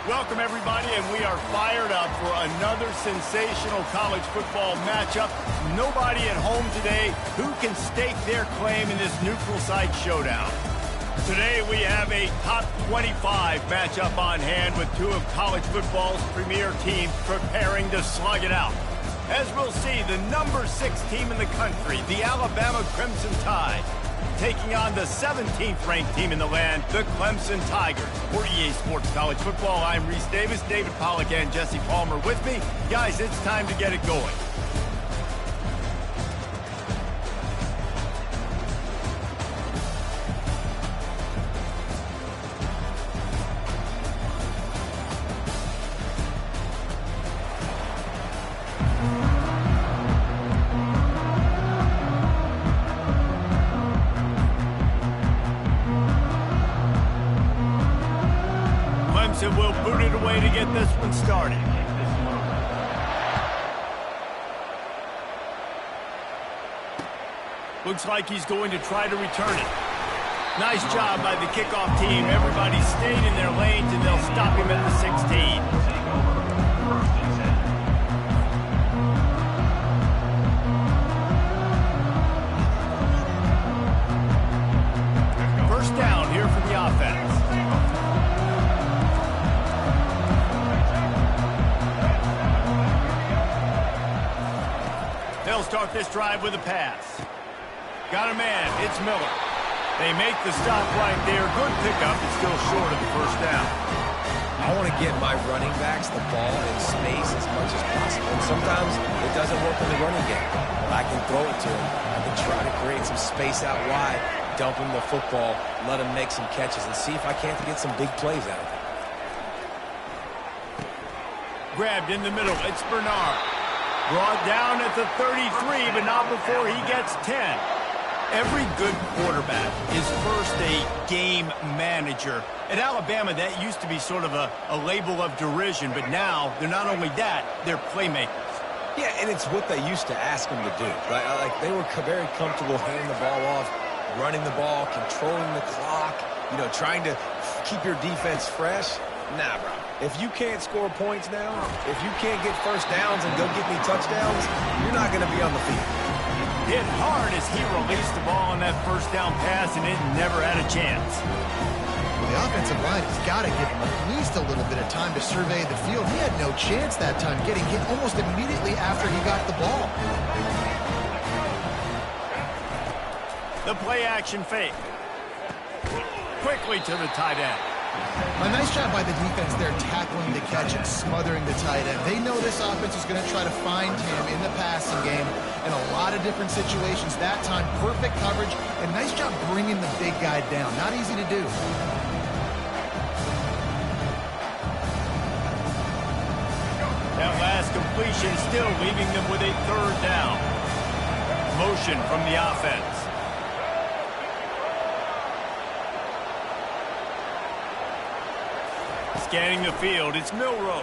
Welcome, everybody, and we are fired up for another sensational college football matchup. Nobody at home today who can stake their claim in this neutral site showdown. Today we have a top 25 matchup on hand with two of college football's premier teams preparing to slug it out. As we'll see, the number 6 team in the country, the Alabama Crimson Tide, taking on the 17th ranked team in the land, the Clemson Tigers. For EA Sports College Football, I'm Reese Davis, David Pollack and Jesse Palmer with me. Guys, it's time to get it going. Clemson will boot it away to get this one started. Looks like he's going to try to return it. Nice job by the kickoff team. Everybody stayed in their lanes, and they'll stop him at the 16. First down here for the offense. They'll start this drive with a pass. Got a man. It's Miller. They make the stop right there. Good pickup. It's still short of the first down. I want to get my running backs the ball in space as much as possible. And sometimes it doesn't work in the running game. But I can throw it to him. I can try to create some space out wide, dump him the football, let him make some catches, and see if I can't get some big plays out of it. Grabbed in the middle. It's Bernard. Brought down at the 33, but not before he gets 10. Every good quarterback is first a game manager. At Alabama, that used to be sort of a label of derision, but now they're not only that, they're playmakers. Yeah, and it's what they used to ask them to do. Right? Like they were very comfortable handing the ball off, running the ball, controlling the clock, trying to keep your defense fresh. Nah, bro. If you can't score points now, if you can't get first downs and go get me touchdowns, you're not going to be on the field. Hit hard as he released the ball on that first down pass, and it never had a chance. Well, the offensive line has got to give him at least a little bit of time to survey the field. He had no chance that time, getting hit almost immediately after he got the ball. The play action fake. Quickly to the tight end. A nice job by the defense there, tackling the catch and smothering the tight end. They know this offense is going to try to find him in the passing game in a lot of different situations. That time, perfect coverage, and nice job bringing the big guy down. Not easy to do. That last completion still leaving them with a third down. Motion from the offense. Scanning the field, it's Milroe.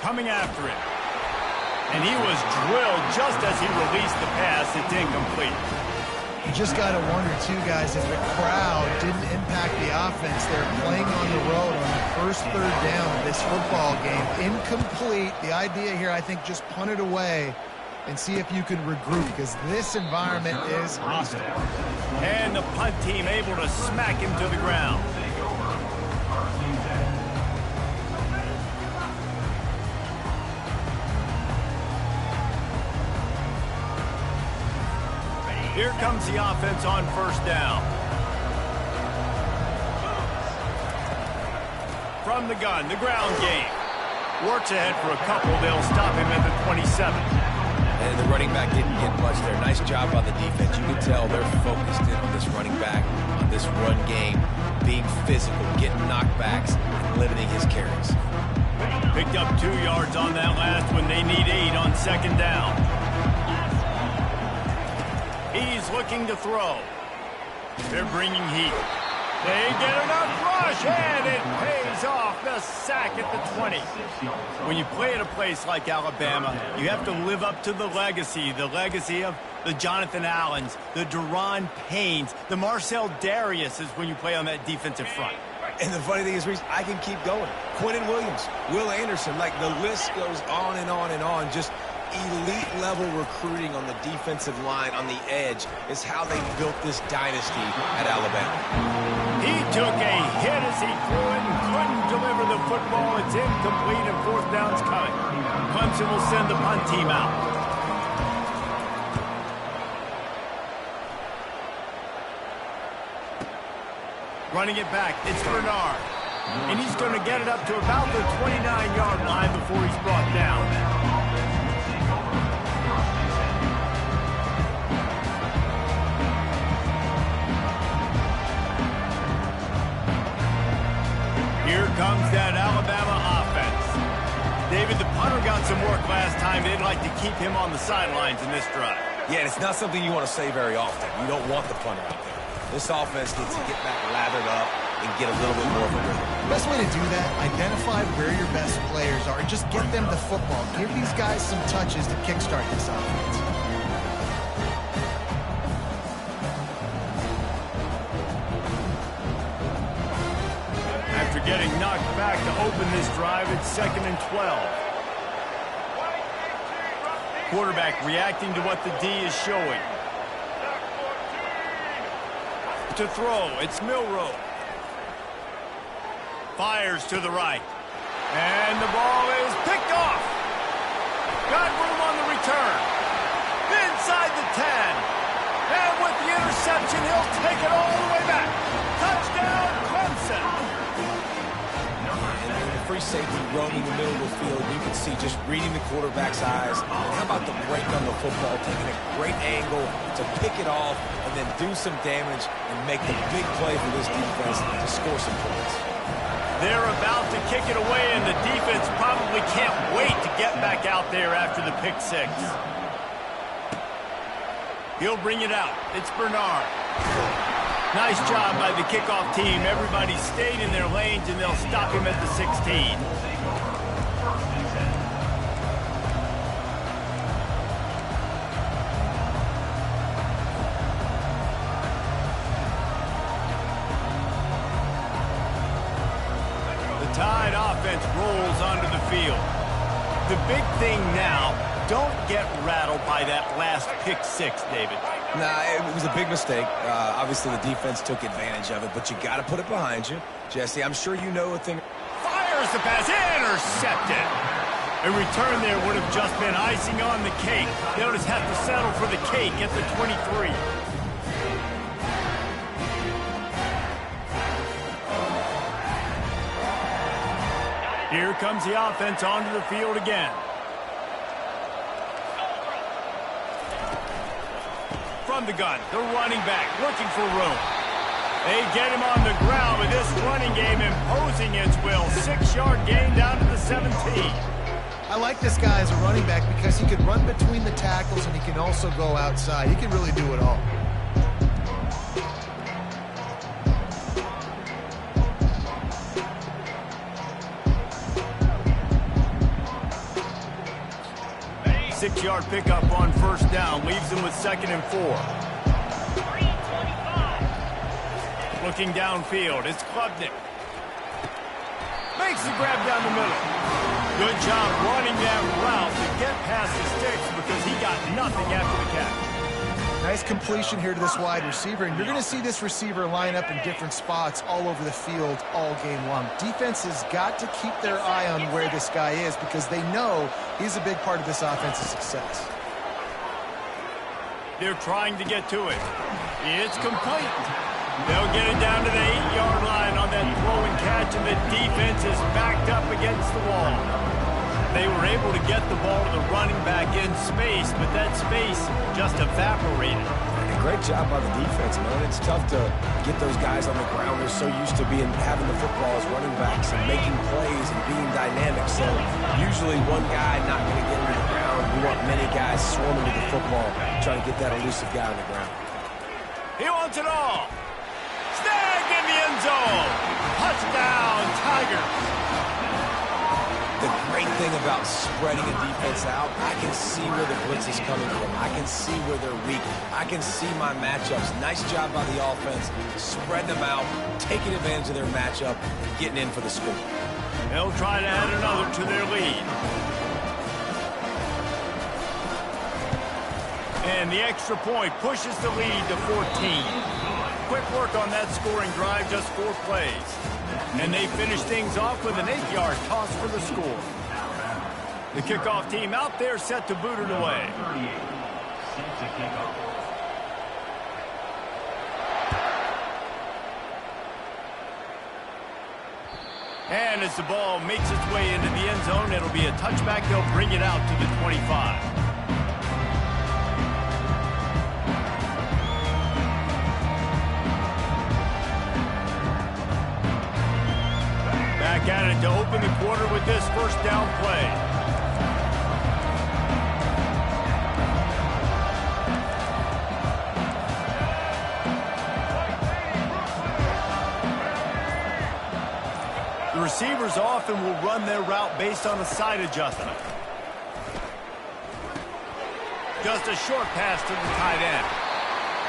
Coming after him. And he was drilled just as he released the pass. It's incomplete. You just got to wonder, too, guys, if the crowd didn't impact the offense. They're playing on the road on the first third down of this football game. Incomplete. The idea here, I think, just punt it away and see if you can regroup, because this environment is hostile. And the punt team able to smack him to the ground. Here comes the offense on first down. From the gun, the ground game. Works ahead for a couple. They'll stop him at the 27. And the running back didn't get much there. Nice job by the defense. You can tell they're focused in on this running back, on this run game, being physical, getting knockbacks, and limiting his carries. Picked up 2 yards on that last one. They need 8 on second down. He's looking to throw. They're bringing heat. They get enough rush, and it pays off. The sack at the 20. When you play at a place like Alabama, you have to live up to the legacy of the Jonathan Allens, the Deron Paynes, the Marcel Dariuses when you play on that defensive front. And the funny thing is, Reese, I can keep going. Quentin Williams, Will Anderson, like the list goes on and on and on. Just elite-level recruiting on the defensive line, on the edge, is how they built this dynasty at Alabama. He took a hit as he threw it and couldn't deliver the football. It's incomplete and fourth down's coming. Clemson will send the punt team out. Running it back, it's Bernard. And he's going to get it up to about the 29-yard line before he's brought down. Here comes that Alabama offense. David, the punter got some work last time. They'd like to keep him on the sidelines in this drive. Yeah, and it's not something you want to say very often. You don't want the punter out there. This offense needs to get back lathered up and get a little bit more of a rhythm. Best way to do that, identify where your best players are and just get them the football. Give these guys some touches to kickstart this offense. After getting knocked back to open this drive, it's 2nd and 12. Quarterback reacting to what the D is showing. To throw, it's Milroe. Fires to the right. And the ball is picked off. Got room on the return. Inside the 10. And with the interception, he'll take it all the way back. Touchdown, Clemson. And the free safety roaming the middle of the field, you can see just reading the quarterback's eyes. And how about the break on the football, taking a great angle to pick it off and then do some damage and make the big play for this defense to score some points. They're about to kick it away, and the defense probably can't wait to get back out there after the pick six. He'll bring it out. It's Bernard. Nice job by the kickoff team. Everybody stayed in their lanes, and they'll stop him at the 16. Tide offense rolls onto the field. The big thing now, don't get rattled by that last pick six, David. Nah, it was a big mistake. Obviously, the defense took advantage of it, but you got to put it behind you. Jesse, I'm sure you know a thing. Fires the pass, intercepted. A return there would have just been icing on the cake. They'll just have to settle for the cake at the 23. Here comes the offense onto the field again. From the gun, the running back looking for room. They get him on the ground with this running game imposing its will. 6-yard gain down to the 17. I like this guy as a running back because he can run between the tackles and he can also go outside. He can really do it all. Six-yard pickup on first down. Leaves him with 2nd and 4. Looking downfield. It's Klubnik. Makes the grab down the middle. Good job running that route to get past the sticks because he got nothing after the catch. Nice completion here to this wide receiver, and you're going to see this receiver line up in different spots all over the field all game long. Defense has got to keep their eye on where this guy is because they know he's a big part of this offense's success. They're trying to get to it. It's complete. They'll get it down to the 8-yard line on that throw and catch, and the defense is backed up against the wall. They were able to get the ball to the running back in space, but that space just evaporated. Great job by the defense, man. It's tough to get those guys on the ground. They're so used to having the football as running backs and making plays and being dynamic. So usually one guy not going to get into the ground. We want many guys swarming to the football, trying to get that elusive guy on the ground. He wants it all. Snagged in the end zone. Touchdown, Tigers. The great thing about spreading a defense out. I can see where the blitz is coming from. I can see where they're weak. I can see my matchups. Nice job by the offense, spreading them out, taking advantage of their matchup, and getting in for the score. They'll try to add another to their lead. And the extra point pushes the lead to 14. Quick work on that scoring drive, just 4 plays. And they finish things off with an 8-yard toss for the score. The kickoff team out there set to boot it away. And as the ball makes its way into the end zone, it'll be a touchback. They'll bring it out to the 25. Back at it to open the quarter with this first down play. The receivers often will run their route based on a side adjustment. Just a short pass to the tight end.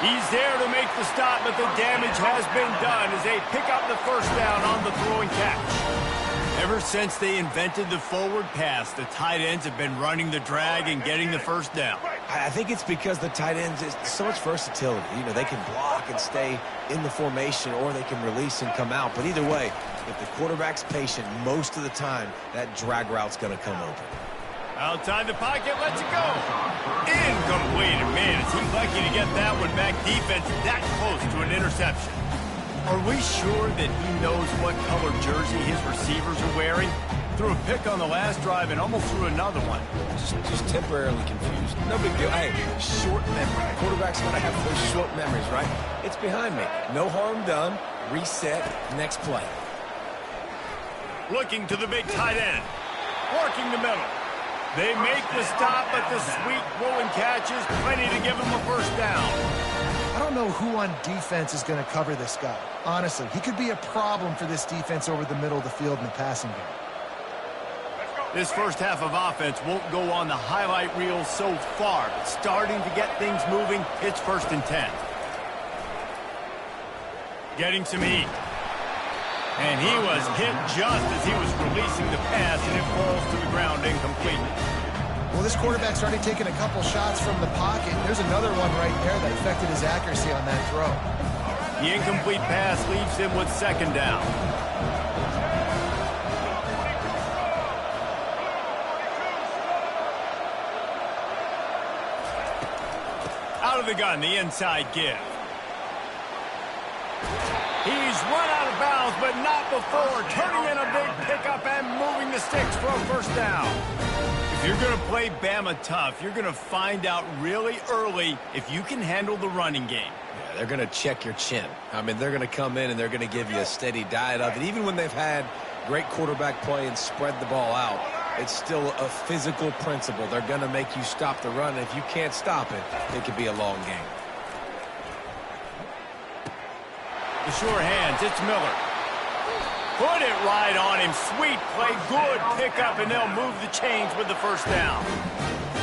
He's there to make the stop, but the damage has been done as they pick up the first down on the throwing catch. Ever since they invented the forward pass, the tight ends have been running the drag and getting the first down. I think it's because the tight ends is so much versatility. You know, they can block and stay in the formation, or they can release and come out. But either way, if the quarterback's patient most of the time, that drag route's going to come open. Outside the pocket, lets it go. Incomplete. Man, is he lucky to get that one back. Defense that close to an interception. Are we sure that he knows what color jersey his receivers are wearing? Threw a pick on the last drive and almost threw another one. Just temporarily confused. No big deal. Hey, short memory. Quarterbacks want to have those short memories, right? It's behind me. No harm done. Reset. Next play. Looking to the big tight end. Working the middle. They make the stop, but the sweet rolling catch is plenty to give them a first down. I don't know who on defense is going to cover this guy. Honestly, he could be a problem for this defense over the middle of the field in the passing game. This first half of offense won't go on the highlight reel so far, but starting to get things moving, it's 1st and 10. Getting some heat. And he was hit just as he was releasing the pass, and it falls to the ground incomplete. Well, this quarterback's already taken a couple shots from the pocket. There's another one right there that affected his accuracy on that throw. The incomplete pass leaves him with 2nd down. Out of the gun, the inside give. He's run out of bounds, but not before turning in a big pickup and moving the sticks for a first down. If you're going to play Bama tough, you're going to find out really early if you can handle the running game. Yeah, they're going to check your chin. I mean, they're going to come in and they're going to give you a steady diet of it. Even when they've had great quarterback play and spread the ball out, it's still a physical principle. They're going to make you stop the run, and if you can't stop it, it could be a long game. The sure hands, it's Miller. Put it right on him. Sweet play, good pickup, and they'll move the chains with the first down.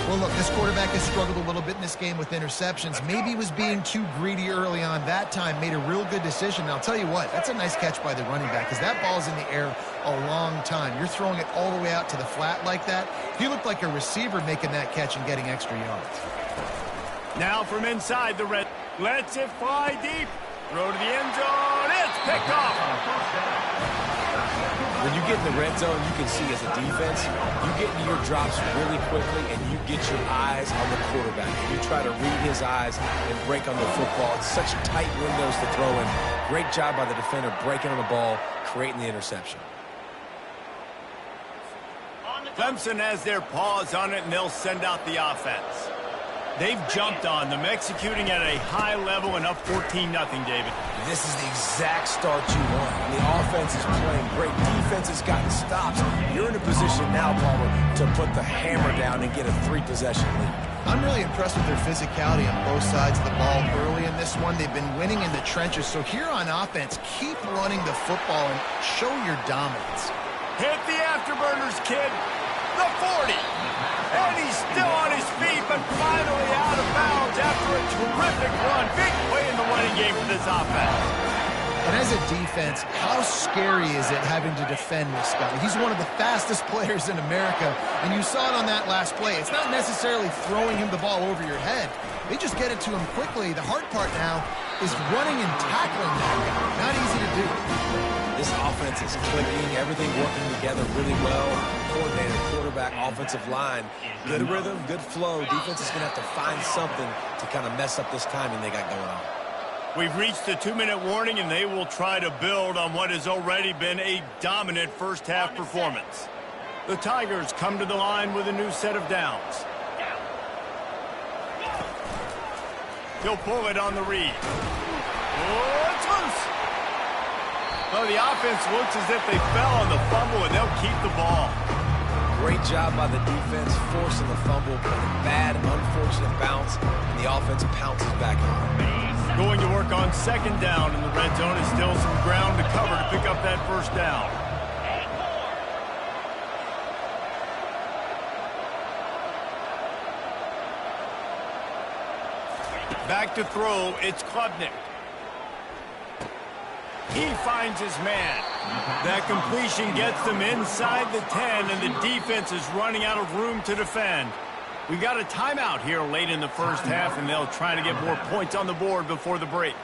Well, look, this quarterback has struggled a little bit in this game with interceptions. Maybe he was being too greedy early on. That time made a real good decision. And I'll tell you what, that's a nice catch by the running back because that ball's in the air a long time. You're throwing it all the way out to the flat like that. He looked like a receiver making that catch and getting extra yards. Now from inside the red, lets it fly deep. Throw to the end zone. It's picked off. When you get in the red zone, you can see as a defense, you get into your drops really quickly and you get your eyes on the quarterback. You try to read his eyes and break on the football. It's such tight windows to throw in. Great job by the defender breaking on the ball, creating the interception. Clemson has their paws on it, and they'll send out the offense. They've jumped on them, executing at a high level and up 14-0, David. This is the exact start you want. The offense is playing great. Defense has gotten stops. You're in a position now, Palmer, to put the hammer down and get a 3-possession lead. I'm really impressed with their physicality on both sides of the ball early in this one. They've been winning in the trenches. So here on offense, keep running the football and show your dominance. Hit the afterburners, kid. the 40. And he's still on his feet, but finally out of bounds after a terrific run. Big play in the running game for this offense. And as a defense, how scary is it having to defend this guy? He's one of the fastest players in America, and you saw it on that last play. It's not necessarily throwing him the ball over your head. They just get it to him quickly. The hard part now is running and tackling that guy. Not easy to do. This offense is clicking, everything working together really well. Coordinator, quarterback, offensive line. Good rhythm, good flow. Defense is going to have to find something to kind of mess up this timing they got going on. We've reached the 2-minute warning, and they will try to build on what has already been a dominant first-half performance. The Tigers come to the line with a new set of downs. He'll pull it on the read. Oh, it's loose. Well, the offense looks as if they fell on the fumble, and they'll keep the ball. Great job by the defense, forcing the fumble, but a bad, unfortunate bounce, and the offense pounces back on. Going to work on second down in the red zone is still some ground to cover to pick up that first down. Back to throw, it's Klubnik. He finds his man. That completion gets them inside the 10, and the defense is running out of room to defend. We got a timeout here late in the first half, and they'll try to get more points on the board before the break.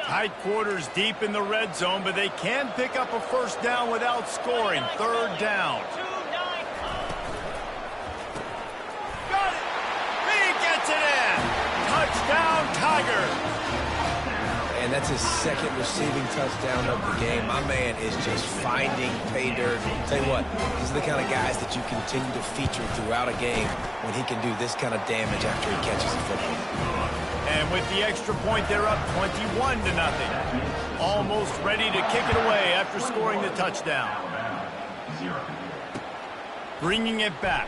Tight quarters deep in the red zone, but they can pick up a first down without scoring. Third down. Got it! He gets it in! Touchdown, Tiger! And that's his second receiving touchdown of the game. My man is just finding pay dirt. Tell you what, these are the kind of guys that you continue to feature throughout a game when he can do this kind of damage after he catches a football. And with the extra point, they're up 21-0. Almost ready to kick it away after scoring the touchdown. Bringing it back.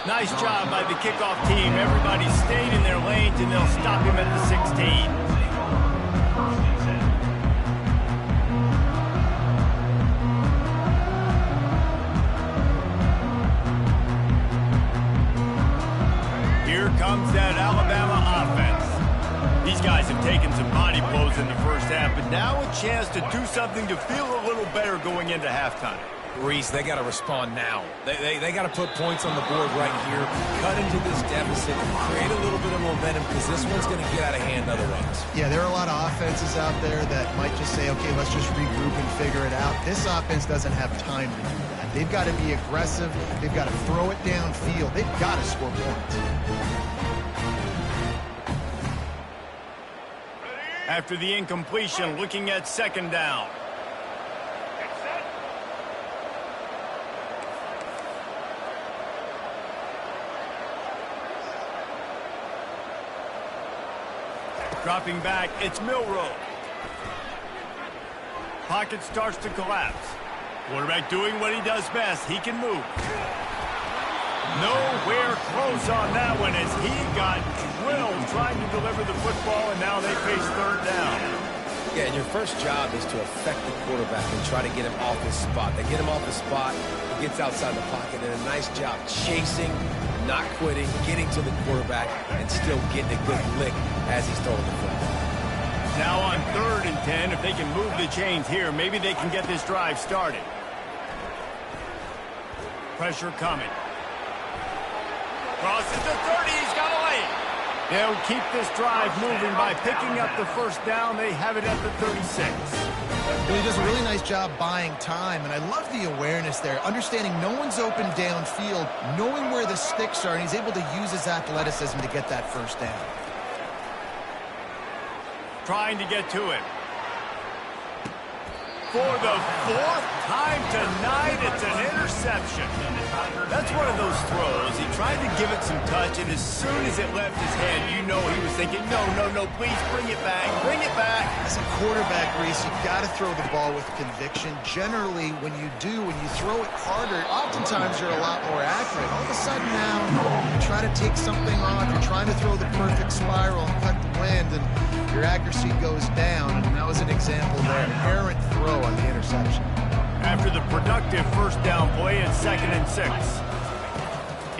Nice job by the kickoff team. Everybody stayed in their lanes, and they'll stop him at the 16. Here comes that Alabama offense. These guys have taken some body blows in the first half, but now a chance to do something to feel a little better going into halftime. Reese, they got to respond now. They got to put points on the board right here, cut into this deficit, create a little bit of momentum, because this one's going to get out of hand otherwise. Yeah, there are a lot of offenses out there that might just say, okay, let's just regroup and figure it out. This offense doesn't have time to do that. They've got to be aggressive. They've got to throw it downfield. They've got to score points. After the incompletion, looking at second down. Dropping back, it's Milroe. Pocket starts to collapse. Quarterback doing what he does best. He can move. Nowhere close on that one as he got drilled trying to deliver the football, and now they face third down. Yeah, and your first job is to affect the quarterback and try to get him off his spot. They get him off his spot, he gets outside the pocket, and a nice job chasing, not quitting, getting to the quarterback, and still getting a good lick as he's throwing the football. Now on 3rd and 10, if they can move the chains here, maybe they can get this drive started. Pressure coming. Crosses the 30, he's got a lane. They'll keep this drive moving by picking up the first down. They have it at the 36. Well, he does a really nice job buying time, and I love the awareness there, understanding no one's open downfield, knowing where the sticks are, and he's able to use his athleticism to get that first down. Trying to get to it. For the fourth time tonight, it's an interception. That's one of those throws. He tried to give it some touch, and as soon as it left his hand, you know he was thinking, no, no, no, please bring it back, bring it back. As a quarterback, Reese, you've got to throw the ball with conviction. Generally, when you throw it harder, oftentimes you're a lot more accurate. All of a sudden now, you try to take something off, you're trying to throw the perfect spiral and cut the wind, and your accuracy goes down, and that was an example there. An errant throw on the interception. After the productive first down play at 2nd and 6.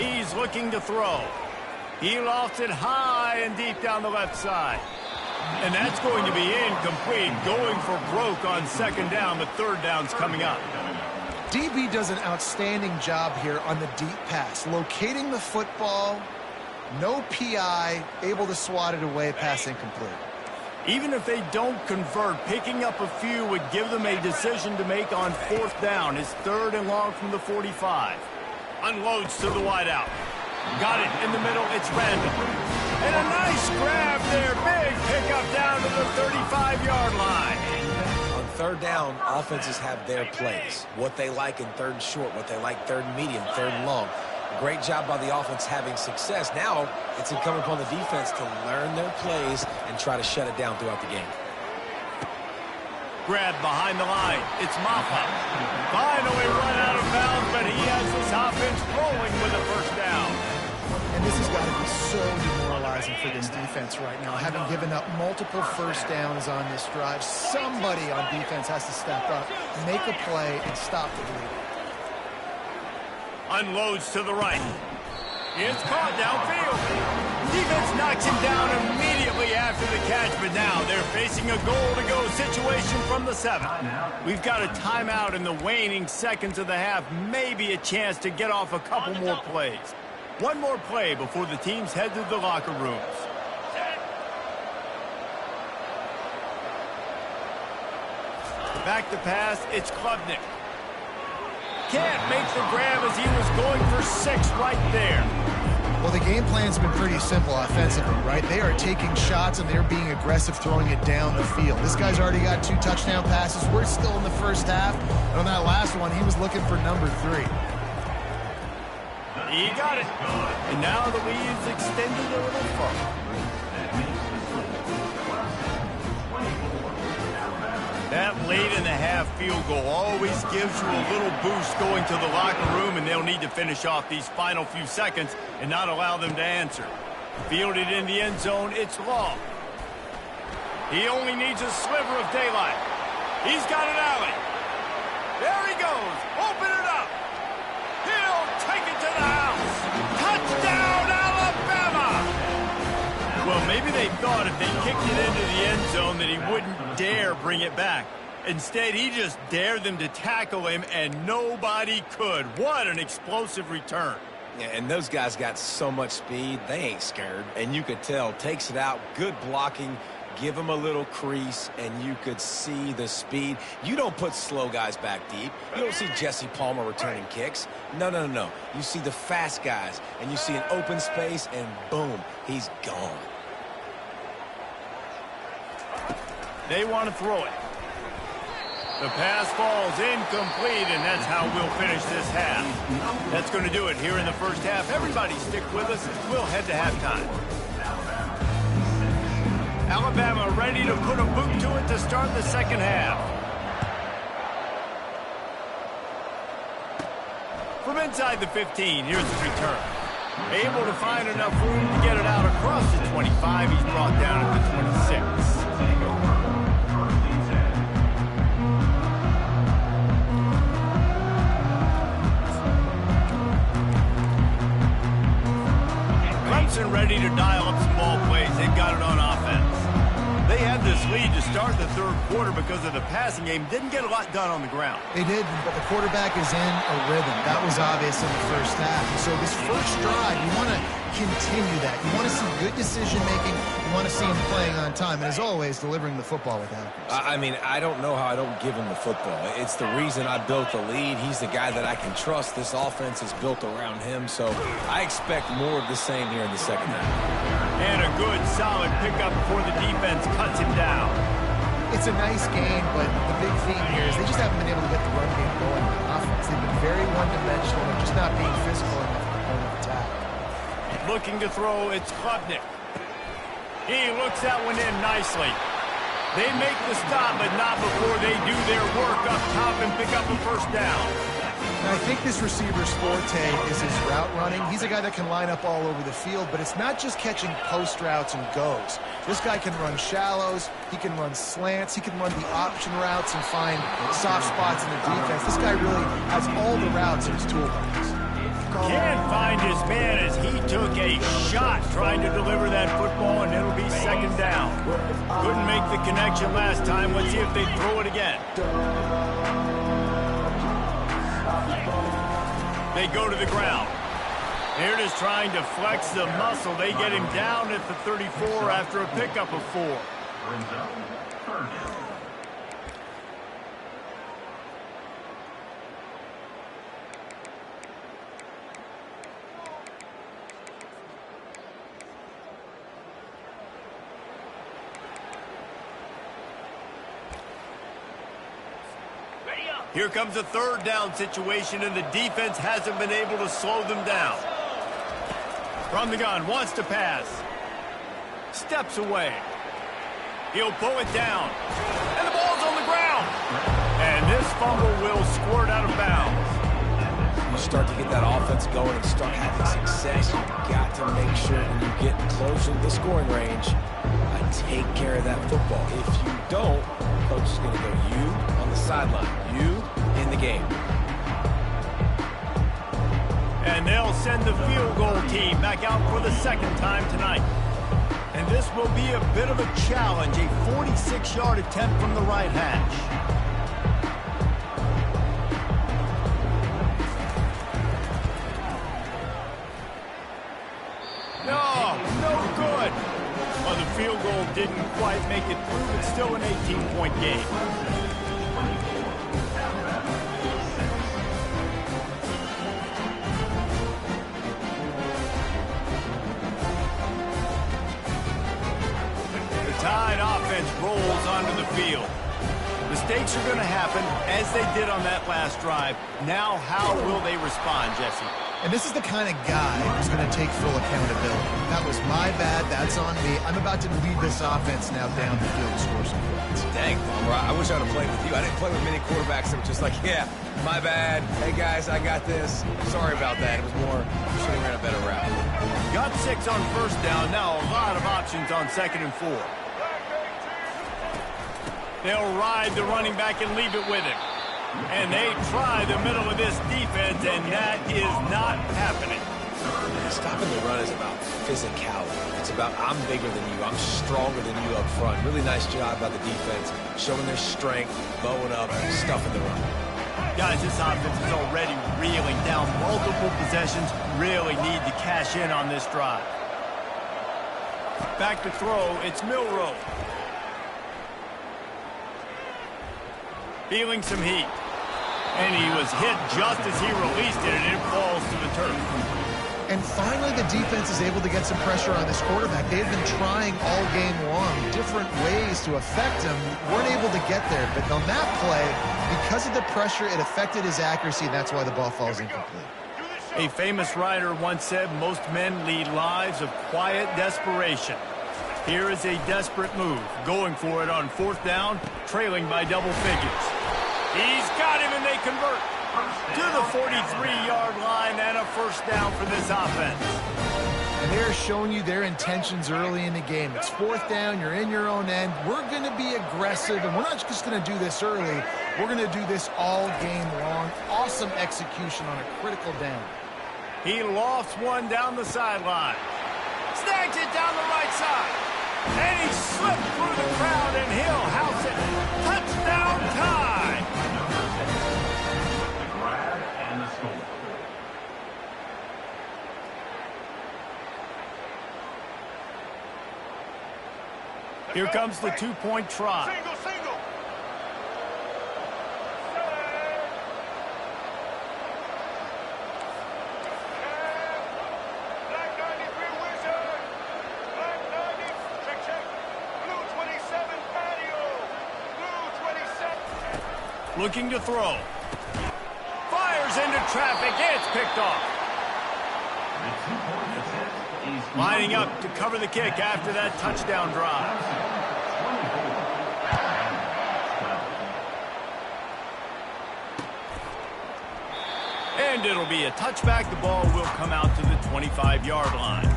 He's looking to throw. He lofts it high and deep down the left side. And that's going to be incomplete, going for broke on 2nd down, but 3rd down's coming up. DB does an outstanding job here on the deep pass, locating the football, no PI, able to swat it away, pass incomplete. Even if they don't convert, picking up a few would give them a decision to make on 4th down. It's 3rd and long from the 45. Unloads to the wideout. Got it in the middle. It's Randall. And a nice grab there. Big pickup down to the 35-yard line. On 3rd down, offenses have their plays. What they like in 3rd and short, what they like 3rd and medium, 3rd and long. Great job by the offense having success. Now it's incumbent upon the defense to learn their plays and try to shut it down throughout the game. Grab behind the line. It's Maffa. Finally run out of bounds, but he has this offense rolling with a 1st down. And this has got to be so demoralizing for this defense right now. Having given up multiple 1st downs on this drive, somebody on defense has to step up, make a play, and stop the bleeding. Unloads to the right. It's caught downfield. Defense knocks him down immediately after the catch, but now they're facing a goal-to-go situation from the 7. We've got a timeout in the waning seconds of the half, maybe a chance to get off a couple more plays. One more play before the teams head to the locker rooms. Back to pass, it's Klubnik. Can't make the grab as he was going for 6 right there. Well, the game plan's been pretty simple offensively, right? They are taking shots and they're being aggressive, throwing it down the field. This guy's already got 2 touchdown passes. We're still in the 1st half. And on that last one, he was looking for number 3. He got it. And now the lead's extended a little further. That late in the half field goal always gives you a little boost going to the locker room, and they'll need to finish off these final few seconds and not allow them to answer. Fielded in the end zone, it's Law. He only needs a sliver of daylight. He's got an alley. There he goes. Open it up. He'll take it to the house. Touchdown, Alabama! Well, maybe they thought if they kicked it into the end zone that he wouldn't dare bring it back. Instead, he just dared them to tackle him, and nobody could. What an explosive return. Yeah, and those guys got so much speed, they ain't scared. And you could tell, takes it out, good blocking, give him a little crease, and you could see the speed. You don't put slow guys back deep. You don't see Jesse Palmer returning kicks. No, no, no, no. You see the fast guys, and you see an open space, and boom, he's gone. They want to throw it. The pass falls incomplete, and that's how we'll finish this half. That's going to do it here in the 1st half. Everybody stick with us. We'll head to halftime. Alabama ready to put a boot to it to start the 2nd half. From inside the 15, here's the return. Able to find enough room to get it out across the 25. He's brought down at the 26. Clemson ready to dial up some ball plays. They've got it on offense. They had this lead to start the 3rd quarter because of the passing game. Didn't get a lot done on the ground. They did, but the quarterback is in a rhythm. That was obvious in the 1st half. And so this first drive, you want to continue that. You want to see good decision-making. You want to see him playing on time. And as always, delivering the football with accuracy. I mean, I don't know how I don't give him the football. It's the reason I built the lead. He's the guy that I can trust. This offense is built around him. So I expect more of the same here in the 2nd half. And a good, solid pickup before the defense cuts him down. It's a nice game, but the big theme here is they just haven't been able to get the run game going on offense. They've been very one-dimensional and just not being physical enough at the point of attack. Looking to throw, it's Klubnik. He looks that one in nicely. They make the stop, but not before they do their work up top and pick up a first down. And I think this receiver's forte is his route running. He's a guy that can line up all over the field, but it's not just catching post routes and goes. This guy can run shallows, he can run slants, he can run the option routes and find soft spots in the defense. This guy really has all the routes in his toolbox. Can't find his man as he took a shot trying to deliver that football, and it'll be second down. Couldn't make the connection last time. Let's see if they throw it again. They go to the ground. They're just trying to flex the muscle. They get him down at the 34 after a pickup of 4. Here comes a third down situation, and the defense hasn't been able to slow them down. From the gun, wants to pass. Steps away. He'll pull it down. And the ball's on the ground. And this fumble will squirt out of bounds. You start to get that offense going and start having success, you've got to make sure when you get closer to the scoring range, take care of that football. If you don't, coach is going to go you on the sideline, you in the game. And they'll send the field goal team back out for the second time tonight. And this will be a bit of a challenge, a 46-yard attempt from the right hash. Field goal didn't quite make it through, but still an 18-point game. The Tide offense rolls onto the field. Mistakes are going to happen, as they did on that last drive. Now, how will they respond, Jesse? And this is the kind of guy who's going to take full accountability. That was my bad. That's on me. I'm about to lead this offense now down the field to score some points. Dang, Bummer. I wish I would have played with you. I didn't play with many quarterbacks that were just like, yeah, my bad. Hey, guys, I got this. Sorry about that. It was more, should have ran a better route. Got 6 on first down. Now a lot of options on 2nd and 4. They'll ride the running back and leave it with him. And they try the middle of this defense, and that is not happening. Stopping the run is about physicality. It's about I'm bigger than you, I'm stronger than you up front. Really nice job by the defense, showing their strength, bowing up, stuffing the run. Guys, this offense is already reeling down multiple possessions. Really need to cash in on this drive. Back to throw, it's Milroe. Feeling some heat. And he was hit just as he released it, and it falls to the turf. And finally, the defense is able to get some pressure on this quarterback. They've been trying all game long different ways to affect him. Weren't able to get there. But on that play, because of the pressure, it affected his accuracy, and that's why the ball falls incomplete. A famous writer once said, most men lead lives of quiet desperation. Here is a desperate move, going for it on 4th down, trailing by double figures. He's got him, and they convert to the 43-yard line, and a first down for this offense. And they're showing you their intentions early in the game. It's 4th down, you're in your own end. We're going to be aggressive, and we're not just going to do this early. We're going to do this all game long. Awesome execution on a critical down. He lofts one down the sideline. Snags it down the right side. And he slipped through the crowd, and he'll house it. Touchdown Tide! The grab and the score. Here comes the 2-point try. Single. Looking to throw. Fires into traffic. It's picked off. Lining up to cover the kick after that touchdown drive. And it'll be a touchback. The ball will come out to the 25-yard line.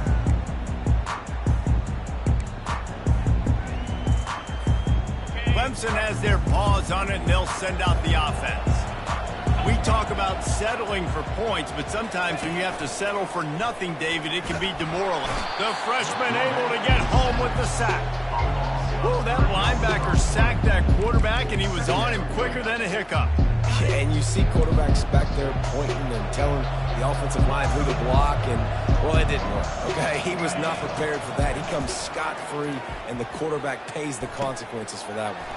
Clemson has their paws on it, and they'll send out the offense. We talk about settling for points, but sometimes when you have to settle for nothing, David, it can be demoralizing. The freshman able to get home with the sack. Ooh, that linebacker sacked that quarterback, and he was on him quicker than a hiccup. Yeah, and you see quarterbacks back there pointing and telling the offensive line who to block, and, well, it didn't work, okay? He was not prepared for that. He comes scot-free, and the quarterback pays the consequences for that one.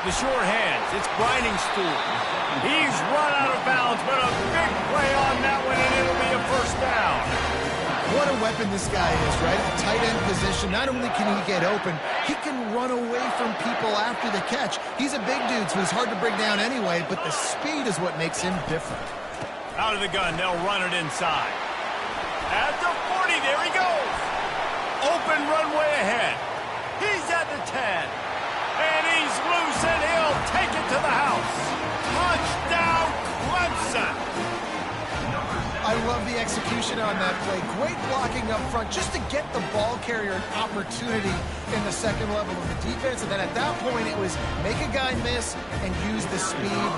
The short hands, it's grinding stool. He's run out of bounds, but a big play on that one, and it'll be a first down. What a weapon this guy is, right? A tight end position. Not only can he get open, he can run away from people after the catch. He's a big dude, so he's hard to bring down anyway, but the speed is what makes him different. Out of the gun, they'll run it inside. At the 40, there he goes. Open runway ahead. He's at the 10. And he's loose, and he'll take it to the house. Touchdown, Clemson. I love the execution on that play. Great blocking up front just to get the ball carrier an opportunity in the second level of the defense. And then at that point, it was make a guy miss and use the speed.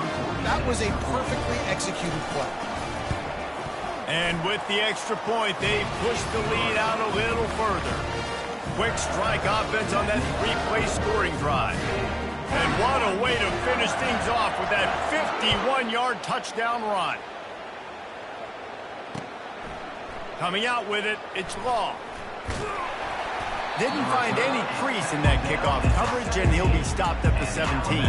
That was a perfectly executed play. And with the extra point, they pushed the lead out a little further. Quick strike offense on that three-play scoring drive. And what a way to finish things off with that 51-yard touchdown run. Coming out with it, it's Law. Didn't find any crease in that kickoff coverage, and he'll be stopped at the 17.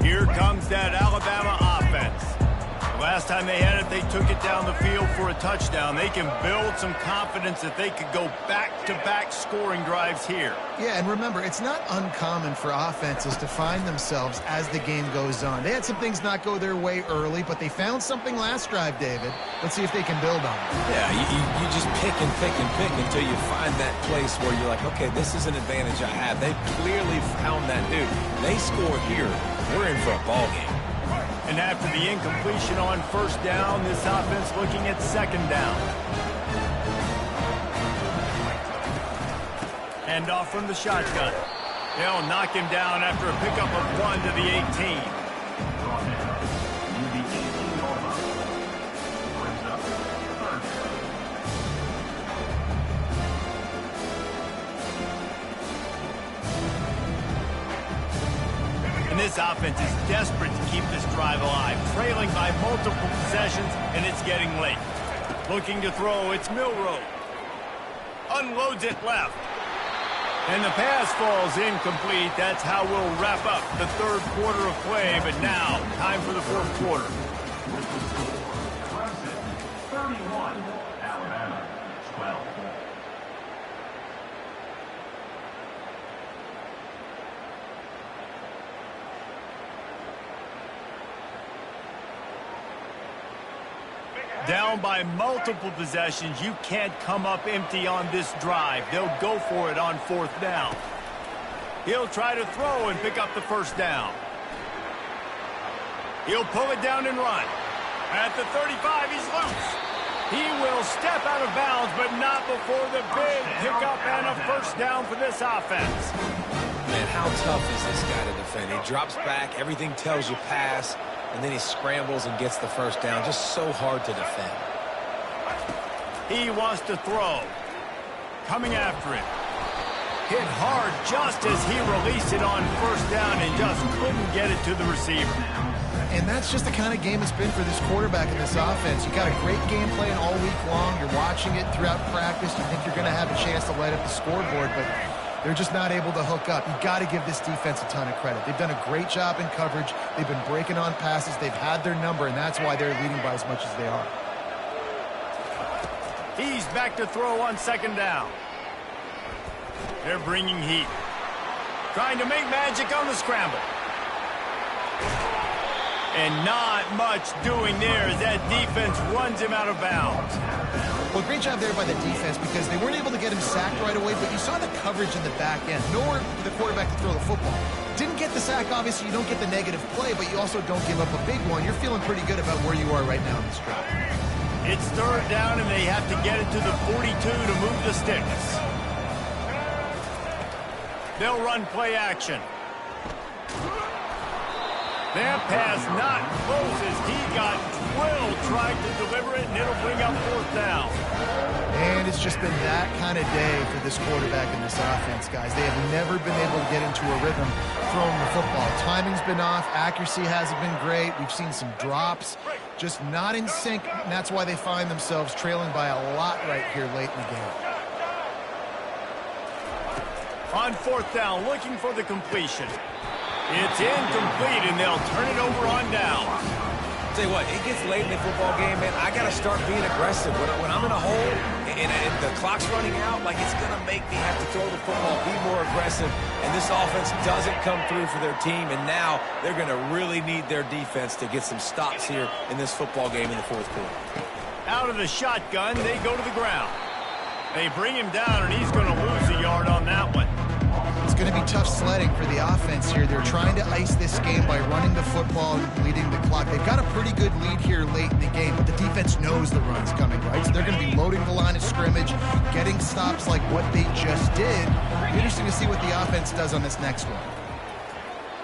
Here comes that Alabama offense. Last time they had it, they took it down the field for a touchdown. They can build some confidence that they could go back-to-back scoring drives here. Yeah, and remember, it's not uncommon for offenses to find themselves as the game goes on. They had some things not go their way early, but they found something last drive, David. Let's see if they can build on it. Yeah, you just pick and pick and pick until you find that place where you're like, okay, this is an advantage I have. They've clearly found that dude. They score here, we're in for a ball game. And after the incompletion on first down, this offense looking at second down. Hand off from the shotgun. They'll knock him down after a pickup of 1 to the 18. This offense is desperate to keep this drive alive, trailing by multiple possessions, and it's getting late. Looking to throw, it's Milroe. Unloads it left. And the pass falls incomplete. That's how we'll wrap up the third quarter of play, but now, time for the fourth quarter. 31, Alabama, 12. Down by multiple possessions, you can't come up empty on this drive. They'll go for it on fourth down. He'll try to throw and pick up the first down. He'll pull it down and run. At the 35, he's loose. He will step out of bounds, but not before the big pickup and a first down for this offense. Man, how tough is this guy to defend? He drops back, everything tells you pass, and then he scrambles and gets the first down. Just so hard to defend. He wants to throw. Coming after it. Hit hard just as he released it on first down and just couldn't get it to the receiver. And that's just the kind of game it's been for this quarterback in this offense. You got a great game plan all week long. You're watching it throughout practice. You think you're going to have a chance to light up the scoreboard, but they're just not able to hook up. You've got to give this defense a ton of credit. They've done a great job in coverage. They've been breaking on passes. They've had their number, and that's why they're leading by as much as they are. He's back to throw on second down. They're bringing heat. Trying to make magic on the scramble. And not much doing there as that defense runs him out of bounds. Well, great job there by the defense because they weren't able to get him sacked right away, but you saw the coverage in the back end. Nowhere for the quarterback to throw the football. Didn't get the sack, obviously. You don't get the negative play, but you also don't give up a big one. You're feeling pretty good about where you are right now in this drive. It's third down, and they have to get it to the 42 to move the sticks. They'll run play action. That pass not close as he got drilled trying to deliver it, and it'll bring up fourth down. And it's just been that kind of day for this quarterback and this offense, guys. They have never been able to get into a rhythm throwing the football. Timing's been off. Accuracy hasn't been great. We've seen some drops, just not in sync, and that's why they find themselves trailing by a lot right here late in the game. On fourth down, looking for the completion. It's incomplete, and they'll turn it over on downs. Tell you what, it gets late in the football game, man. I got to start being aggressive. When I'm in a hole and the clock's running out, like it's going to make me have to throw the football, be more aggressive. And this offense doesn't come through for their team, and now they're going to really need their defense to get some stops here in this football game in the fourth quarter. Out of the shotgun, they go to the ground. They bring him down, and he's going to lose a yard on that one. It's going to be tough sledding for the offense here. They're trying to ice this game by running the football and bleeding the clock. They've got a pretty good lead here late in the game, but the defense knows the run's coming, right? So they're going to be loading the line of scrimmage, getting stops like what they just did. Interesting to see what the offense does on this next one.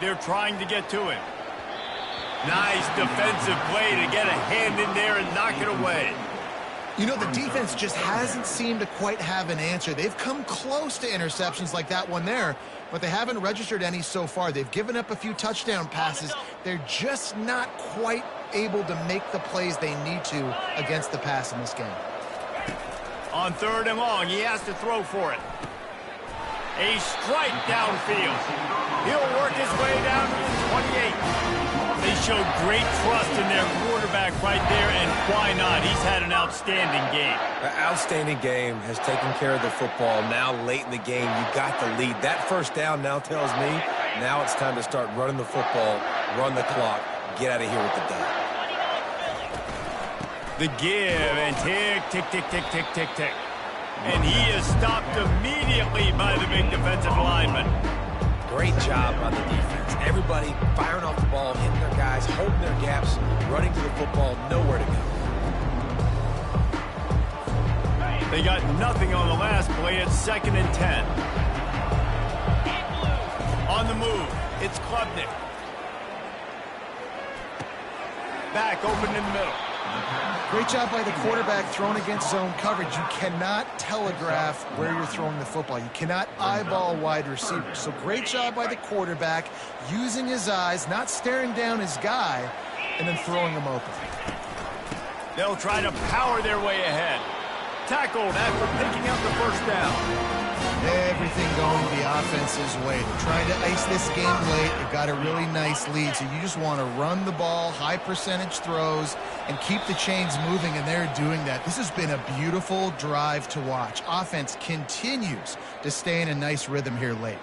They're trying to get to him. Nice defensive play to get a hand in there and knock it away. You know, the defense just hasn't seemed to quite have an answer. They've come close to interceptions like that one there, but they haven't registered any so far. They've given up a few touchdown passes. They're just not quite able to make the plays they need to against the pass in this game. On third and long, he has to throw for it. A strike downfield. He'll work his way down to the 28. They showed great trust in their quarterback right there, and why not? He's had an outstanding game. An outstanding game, has taken care of the football. Now late in the game, you got the lead. That first down now tells me now it's time to start running the football, run the clock, get out of here with the dub. The give, and tick, tick, tick, tick, tick, tick, tick. And he is stopped immediately by the big defensive lineman. Great job on the defense. Everybody firing off the ball, hitting their guys, holding their gaps, running to the football, nowhere to go. They got nothing on the last play. It's 2nd and 10. On the move, it's Klubnik. Back open in the middle. Great job by the quarterback throwing against zone coverage. You cannot telegraph where you're throwing the football. You cannot eyeball wide receivers. So great job by the quarterback using his eyes, not staring down his guy, and then throwing him open. They'll try to power their way ahead. Tackled after picking up the first down. Everything going the offense's way. They're trying to ice this game late. They've got a really nice lead, so you just want to run the ball, high percentage throws, and keep the chains moving, and they're doing that. This has been a beautiful drive to watch. Offense continues to stay in a nice rhythm here late.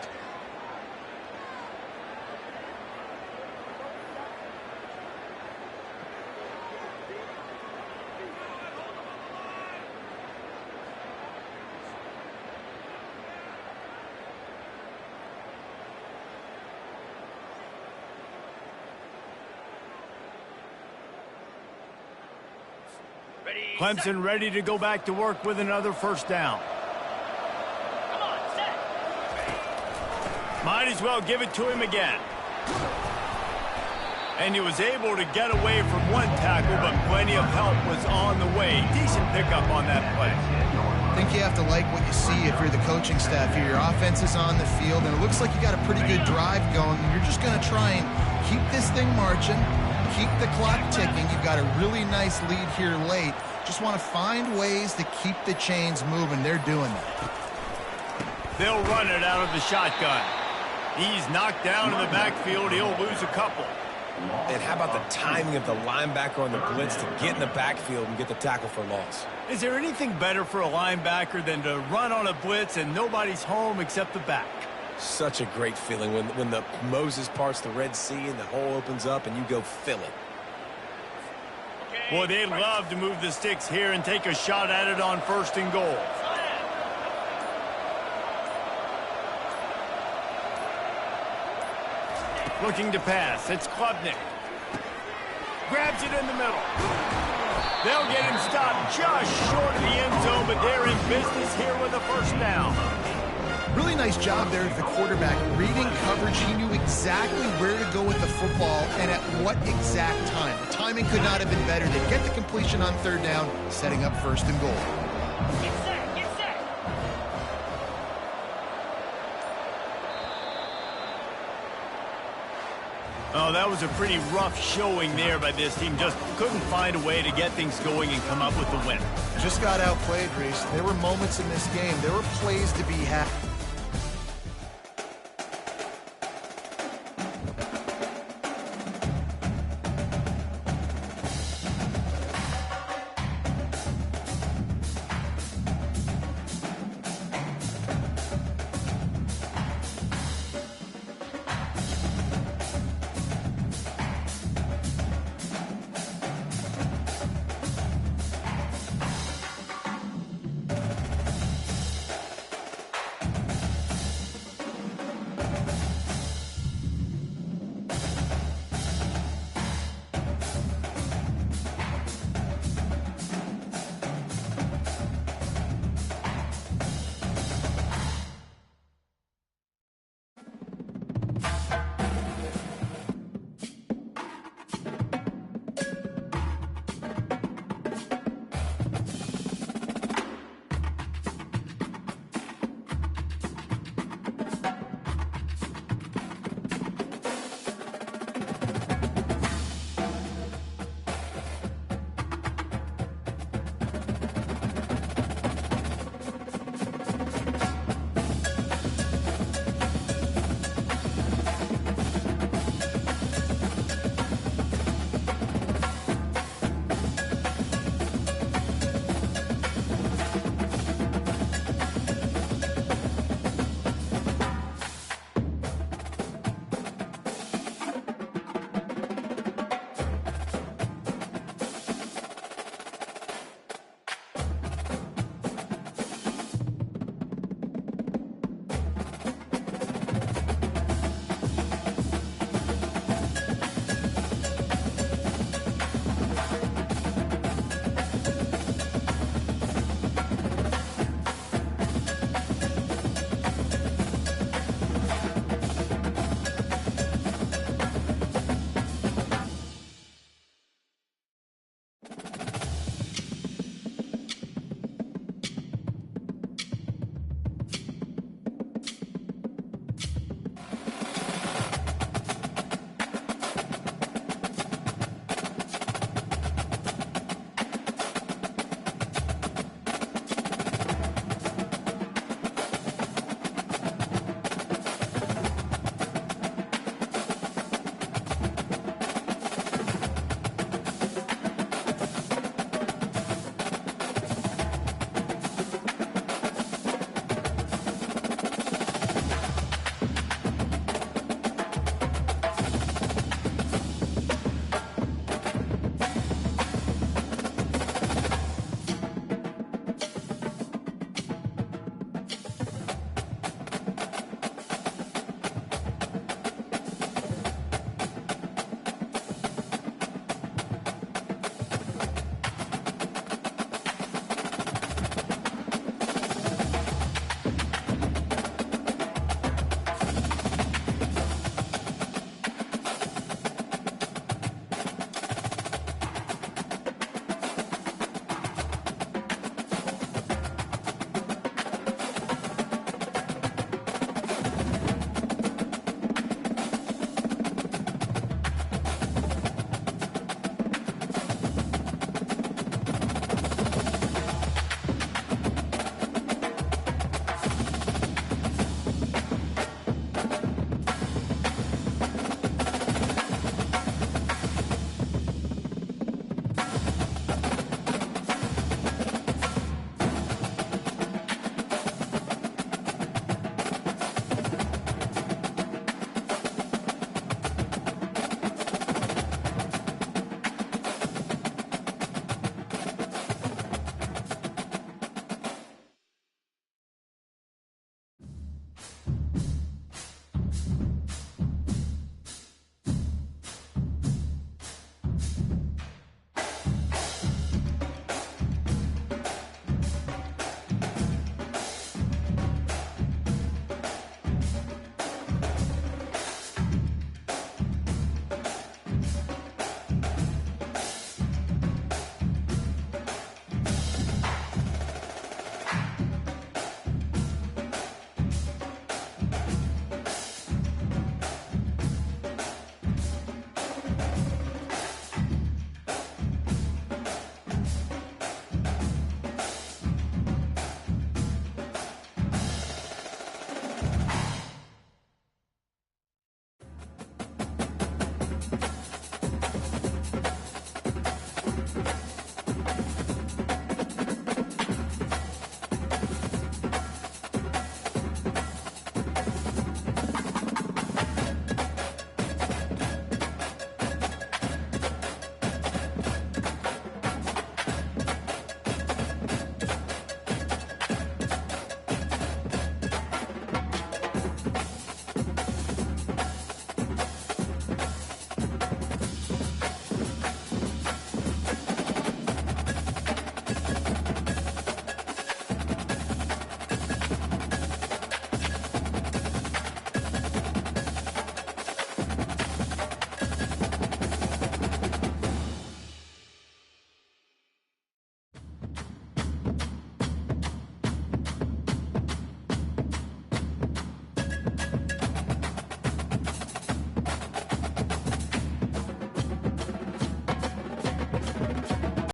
Clemson ready to go back to work with another first down. Might as well give it to him again. And he was able to get away from one tackle, but plenty of help was on the way. Decent pickup on that play. I think you have to like what you see if you're the coaching staff here. Your offense is on the field, and it looks like you got a pretty good drive going. You're just going to try and keep this thing marching, keep the clock ticking. You've got a really nice lead here late. Just want to find ways to keep the chains moving. They're doing that. They'll run it out of the shotgun. He's knocked down in the backfield. He'll lose a couple. And how about the timing of the linebacker on the blitz to get in the backfield and get the tackle for loss? Is there anything better for a linebacker than to run on a blitz and nobody's home except the back? Such a great feeling when the Moses parts the Red Sea and the hole opens up and you go fill it. Boy, they'd love to move the sticks here and take a shot at it on 1st and goal. Looking to pass. It's Klubnik. Grabs it in the middle. They'll get him stopped just short of the end zone, but they're in business here with a 1st down. Really nice job there of the quarterback. Reading coverage, he knew exactly where to go with the football and at what exact time. The timing could not have been better. They get the completion on 3rd down, setting up 1st and goal. Get set, get set. Oh, that was a pretty rough showing there by this team. Just couldn't find a way to get things going and come up with the win. Just got outplayed, Reese. There were moments in this game. There were plays to be had.